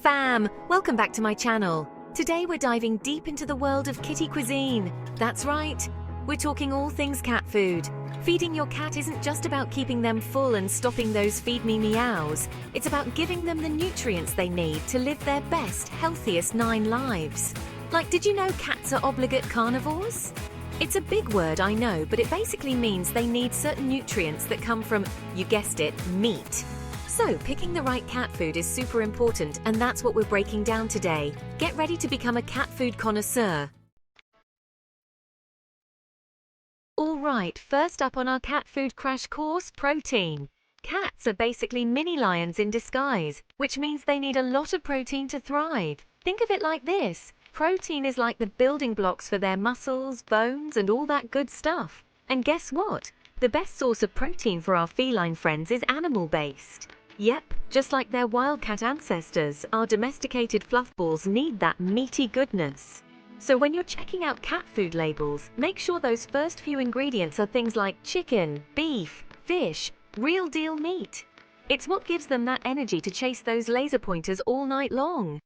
fam! Welcome back to my channel. Today we're diving deep into the world of kitty cuisine. That's right, we're talking all things cat food. Feeding your cat isn't just about keeping them full and stopping those feed me meows. It's about giving them the nutrients they need to live their best, healthiest 9 lives. Like, did you know cats are obligate carnivores? It's a big word, I know, but it basically means they need certain nutrients that come from, you guessed it, meat. So, picking the right cat food is super important, and that's what we're breaking down today. Get ready to become a cat food connoisseur. Alright, first up on our cat food crash course, protein. Cats are basically mini lions in disguise, which means they need a lot of protein to thrive. Think of it like this. Protein is like the building blocks for their muscles, bones, and all that good stuff. And guess what? The best source of protein for our feline friends is animal-based. Yep, just like their wildcat ancestors, our domesticated fluffballs need that meaty goodness. So when you're checking out cat food labels, make sure those first few ingredients are things like chicken, beef, fish, real deal meat. It's what gives them that energy to chase those laser pointers all night long.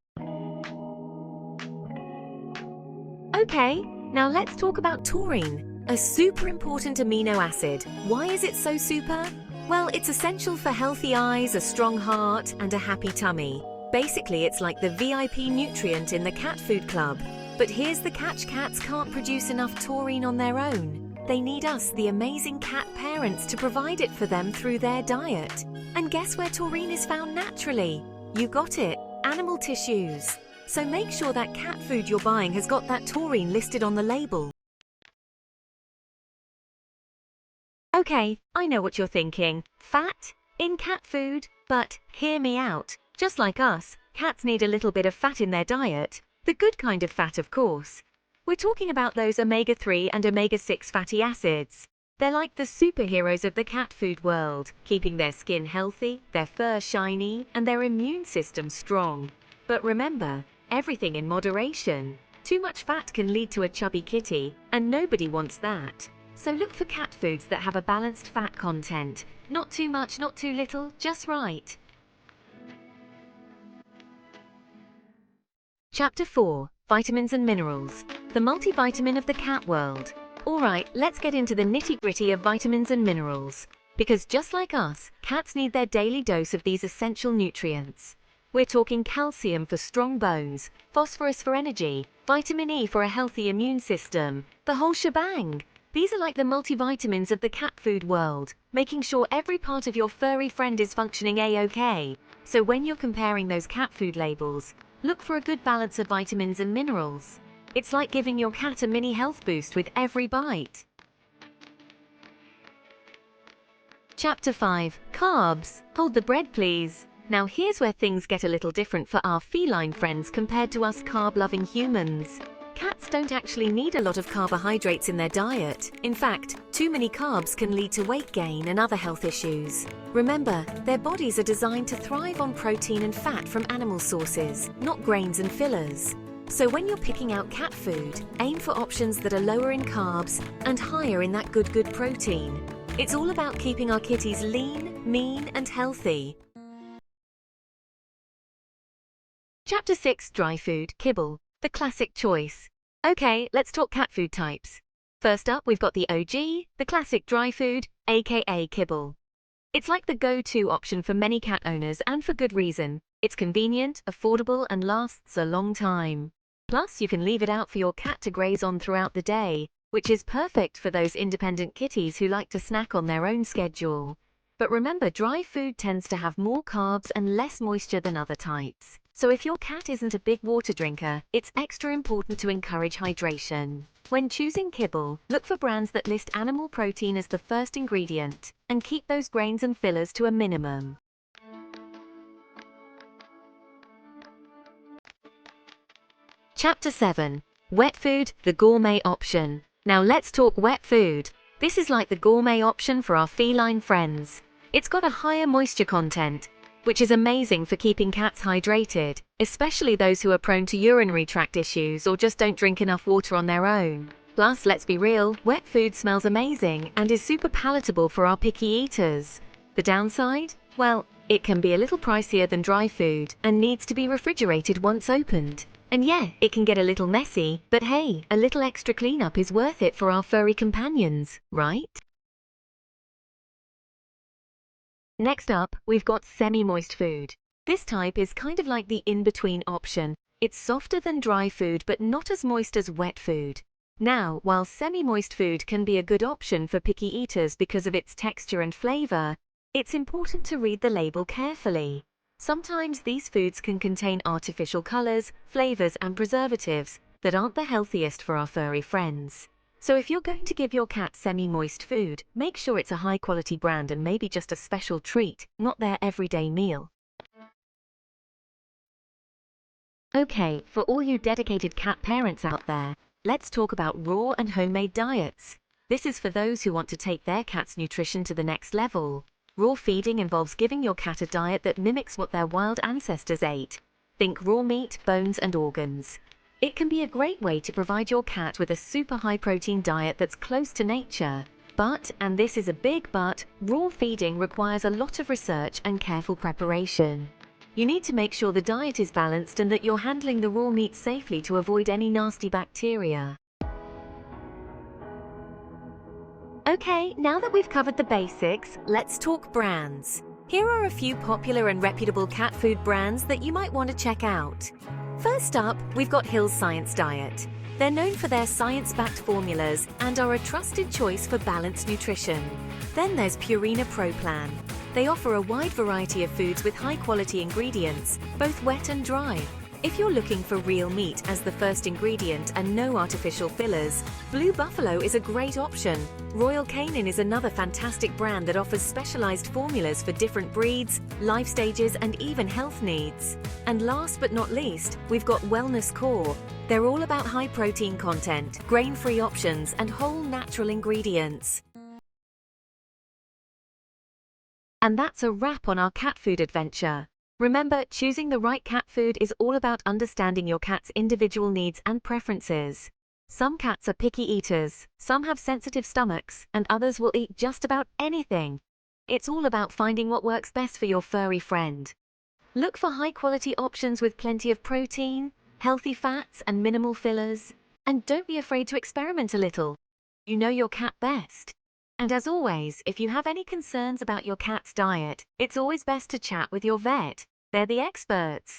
Okay, now let's talk about taurine, a super important amino acid. Why is it so super? Well, it's essential for healthy eyes, a strong heart, and a happy tummy. Basically, it's like the VIP nutrient in the cat food club. But here's the catch: cats can't produce enough taurine on their own. They need us, the amazing cat parents, to provide it for them through their diet. And guess where taurine is found naturally? You got it, animal tissues. So make sure that cat food you're buying has got that taurine listed on the label. Okay, I know what you're thinking. Fat? In cat food? But hear me out. Just like us, cats need a little bit of fat in their diet. The good kind of fat, of course. We're talking about those omega-3 and omega-6 fatty acids. They're like the superheroes of the cat food world, keeping their skin healthy, their fur shiny, and their immune system strong. But remember, everything in moderation. Too much fat can lead to a chubby kitty, and nobody wants that. So look for cat foods that have a balanced fat content. Not too much, not too little, just right. Chapter 4. Vitamins and Minerals. The multivitamin of the cat world. Alright, let's get into the nitty-gritty of vitamins and minerals. Because just like us, cats need their daily dose of these essential nutrients. We're talking calcium for strong bones, phosphorus for energy, vitamin E for a healthy immune system, the whole shebang. These are like the multivitamins of the cat food world, making sure every part of your furry friend is functioning A-OK. So when you're comparing those cat food labels, look for a good balance of vitamins and minerals. It's like giving your cat a mini health boost with every bite. Chapter 5. Carbs. Hold the bread, please. Now here's where things get a little different for our feline friends compared to us carb-loving humans. Cats don't actually need a lot of carbohydrates in their diet. In fact, too many carbs can lead to weight gain and other health issues. Remember, their bodies are designed to thrive on protein and fat from animal sources, not grains and fillers. So when you're picking out cat food, aim for options that are lower in carbs and higher in that good protein. It's all about keeping our kitties lean, mean, and healthy. Chapter 6. Dry food, kibble. The classic choice. Okay, let's talk cat food types. First up, we've got the OG, the classic dry food, aka kibble. It's like the go-to option for many cat owners, and for good reason. It's convenient, affordable, and lasts a long time. Plus, you can leave it out for your cat to graze on throughout the day, which is perfect for those independent kitties who like to snack on their own schedule. But remember, dry food tends to have more carbs and less moisture than other types. So if your cat isn't a big water drinker, it's extra important to encourage hydration. When choosing kibble, look for brands that list animal protein as the first ingredient, and keep those grains and fillers to a minimum. Chapter 7. Wet food, the gourmet option. Now let's talk wet food. This is like the gourmet option for our feline friends. It's got a higher moisture content, which is amazing for keeping cats hydrated, especially those who are prone to urinary tract issues or just don't drink enough water on their own. Plus, let's be real, wet food smells amazing and is super palatable for our picky eaters. The downside? Well, it can be a little pricier than dry food and needs to be refrigerated once opened. And yeah, it can get a little messy, but hey, a little extra cleanup is worth it for our furry companions, right? Next up, we've got semi-moist food. This type is kind of like the in-between option. It's softer than dry food, but not as moist as wet food. Now, while semi-moist food can be a good option for picky eaters because of its texture and flavor, it's important to read the label carefully. Sometimes these foods can contain artificial colors, flavors, and preservatives that aren't the healthiest for our furry friends. So if you're going to give your cat semi-moist food, make sure it's a high-quality brand and maybe just a special treat, not their everyday meal. Okay, for all you dedicated cat parents out there, let's talk about raw and homemade diets. This is for those who want to take their cat's nutrition to the next level. Raw feeding involves giving your cat a diet that mimics what their wild ancestors ate. Think raw meat, bones, and organs. It can be a great way to provide your cat with a super high protein diet that's close to nature. But, and this is a big but, raw feeding requires a lot of research and careful preparation. You need to make sure the diet is balanced and that you're handling the raw meat safely to avoid any nasty bacteria. Okay, now that we've covered the basics, let's talk brands. Here are a few popular and reputable cat food brands that you might want to check out. First up, we've got Hill's Science Diet. They're known for their science-backed formulas and are a trusted choice for balanced nutrition. Then there's Purina Pro Plan. They offer a wide variety of foods with high-quality ingredients, both wet and dry. If you're looking for real meat as the first ingredient and no artificial fillers, Blue Buffalo is a great option. Royal Canin is another fantastic brand that offers specialized formulas for different breeds, life stages, and even health needs. And last but not least, we've got Wellness Core. They're all about high protein content, grain-free options, and whole natural ingredients. And that's a wrap on our cat food adventure. Remember, choosing the right cat food is all about understanding your cat's individual needs and preferences. Some cats are picky eaters, some have sensitive stomachs, and others will eat just about anything. It's all about finding what works best for your furry friend. Look for high-quality options with plenty of protein, healthy fats, and minimal fillers. And don't be afraid to experiment a little. You know your cat best. And as always, if you have any concerns about your cat's diet, it's always best to chat with your vet. They're the experts.